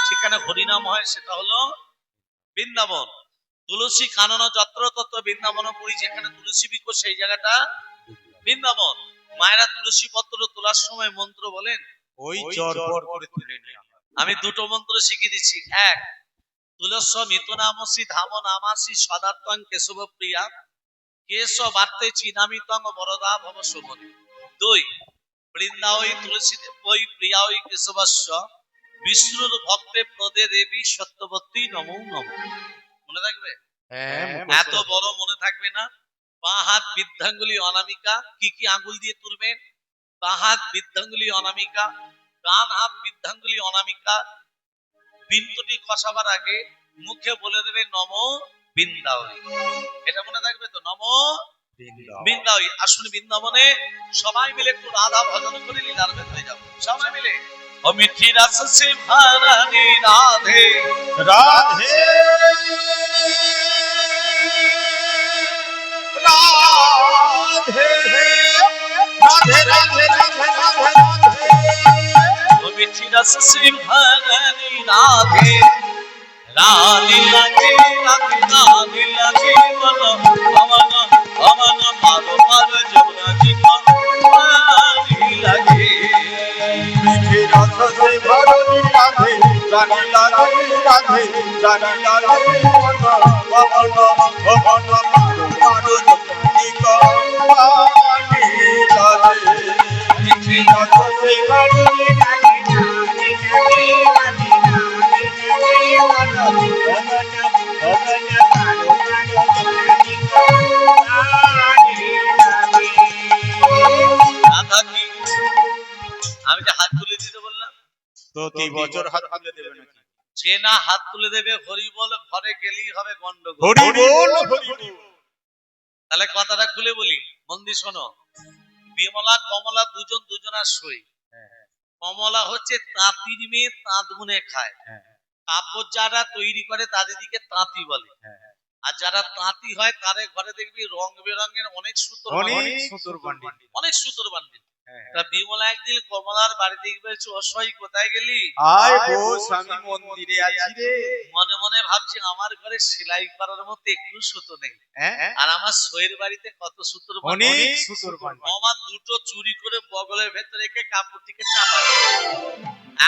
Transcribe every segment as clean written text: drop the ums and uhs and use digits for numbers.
সেখানে হরিনাম হয়, সেটা হলো বৃন্দাবন। তুলসী কানন যত্র তত্র বৃন্দাবন পুরী, যেখানে তুলসী বৃক্ষ সেই জায়গাটা বৃন্দাবন। মায়েরা তুলসী পত্র তোলার সময় মন্ত্র বলেন, ওই চরপর করে তুলে নিয়ে। আমি দুটো মন্ত্র শিখিয়ে দিচ্ছি। এক, তুলস্য মিথুনামসি ধাম নামাসি সদাত্তং কেশব প্রিয়া কেশবার্তে চিনামিতং বরদা ভব শোভনে। দুই, বৃন্দাওই তুলসী ওই প্রিয়া ওই কেশবস্য বিষ্ণুর ভক্তে প্রদে দেবী সত্যবতী নমো নমঃ। মনে থাকবে? এত বড় মনে থাকবে না? বাঁ হাত বৃদ্ধাঙ্গুলি অনামিকা। কি কি আঙ্গুল দিয়ে তুলবেন? বাঁ হাত বৃদ্ধাঙ্গুলি অনামিকা, ডান হাত বৃদ্ধাঙ্গুলি অনামিকা। বিন্দুটি খসাবার আগে মুখে বলে দেবে নমো বৃন্দাবনী। এটা মনে থাকবে তো? নমো বৃন্দাবনী। আসুন বৃন্দাবনে সবাই মিলে একটু রাধা ভজন করে লীলার ভেতরে যাবো সবাই মিলে। ও মিঠি রাস সে ভারানি রাধে রাধে রাধে রাধে রাধে রাধে ও মিঠি রাস সে ভারানি রাধে রাধে লাগে রাধে রাধে লাগে বলো ভবন ভবন মারো মারো যমুনা জীবন রাধে লাগে। মিঠে রস সে ভরনি রাধে রাধে রাধে রাধে রাধে রাধে ভবন ভবন মারো মারো জগনি পানি রাধে। মিঠে রস সে ভরনি রাধে রাধে রাধে আমি যে হাত তুলে দিতে বললাম, প্রতি বছর হাত তুলে দেবে নাকি? যে না হাত তুলে দেবে হরি বল ঘরে গেলেই হবে গন্ডগোল। হরি বল হরি বল। তাহলে কথাটা খুলে বলি, মন দিয়ে শোনো। বিমলা কমলা দুজন দুজনার সই। কমলা হচ্ছে তাঁতির মেয়ে, তাঁত বুনে খায়। কাপড় যারা তৈরি করে তাদেরকে তাঁতি বলে। আর যারা তাঁতি হয় তাদের ঘরে দেখবি রং বেরঙের অনেক সুতোর বান্ডিল, অনেক সুতোর বান্ডিল। তা বিমলা একদিন কমলার বাড়িতে গিয়ে অসহায় কোথায় গেলি? আয় বস আমি মন্দিরে আছি রে। মনে মনে ভাবছি আমার ঘরে সেলাই করার মতো একটু সুতো নেই, আর আমার সইয়ের বাড়িতে কত সুতোর অনেক সুতোর বান্ডিল। আমার দুটো চুরি করে বগলের ভেতরে রেখে কাপড়টিকে চাপা।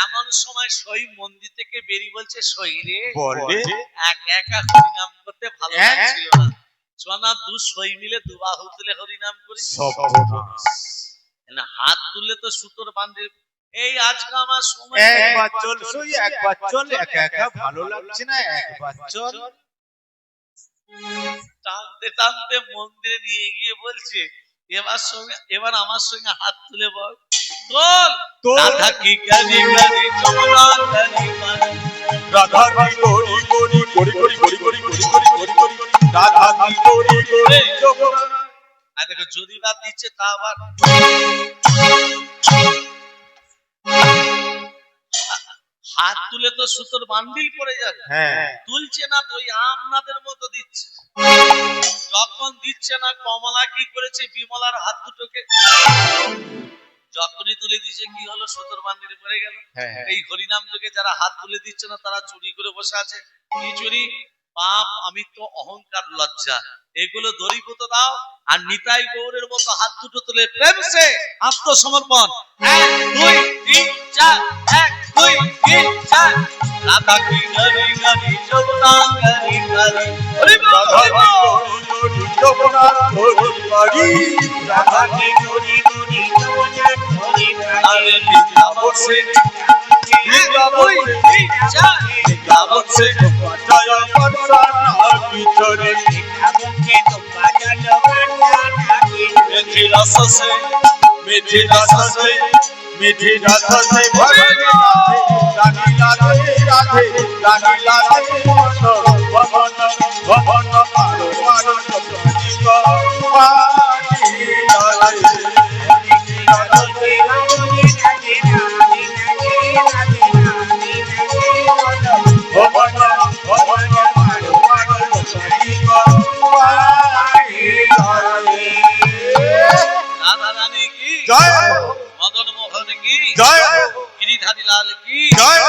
এমন সময় সই মন্দির থেকে বেরিয়ে বলছে, সই রে একা একা হরিনাম করতে ভালো লাগছিল না, সোনা দু সই মিলে দুবাহু তুলে হরিনাম করি। হাত তুললে তো সুতোর বান্ডিল। এই আজকে আমার সময়, একবার চল সই, একবার চল, একা একা ভালো লাগছে না, একবার চল। টানতে টানতে মন্দিরে নিয়ে গিয়ে বলছে, এবার আমার সঙ্গে হাত তুলে বল। তোল রাধা কি গানি গানি যমুনা গানি গানি, রাধা কি গরি গরি গরি গরি গরি গরি গরি গরি গরি গরি, রাধা কি গরি গরি যমুনা। আর দেখো যদি বাদ দিচ্ছে তা আবার হাত তুলে তো সুতোর বান্ডিল পড়ে যাবে। তুলছে না তো আমনাদের মতো দিচ্ছে। যখন দিচ্ছে না, কমলা কি করেছে, বিমলার হাত দুটোকে যখনই তুলে দিচ্ছে কি হলো, সুতোর বান্ডিল পড়ে গেল। এই হরিনাম যুগে যারা হাত তুলে দিচ্ছে না তারা চুরি করে বসে আছে। কি চুরি? পাপ, আমিত্ব, অহংকার, লজ্জা, এগুলো দড়িভূত দাও। আর নিতাই গৌরের মতো হাত দুটো তুলে প্রেম সে আত্মসমর্পণ। 1 2 3 4 1 2 3 4। রাধা কি গানি গানি যমুনা গানি গানি, হরি বল হরি বল। যমুনা হরি বাড়ি, রাধা কি গরি গরি যমুনা হরি বাড়ি। আরে বৃন্দাবন সে 1 2 3 4 বৃন্দাবন সে জয় পঞ্চানা ভিতরে, মিঠি রস সে মিঠি রস সে মিঠি রস সে ভরনি রাধে রাধে রাধে রাধে রাধে ভবন ভবন মারো মারো জগনি পানি রাধে। ভবন ভবন মারো মারো জগনি পানি রাধে। রাধা রানী কি জয়, মদন মোহন কি জয়, গিরিধারী লাল লাল কি জয়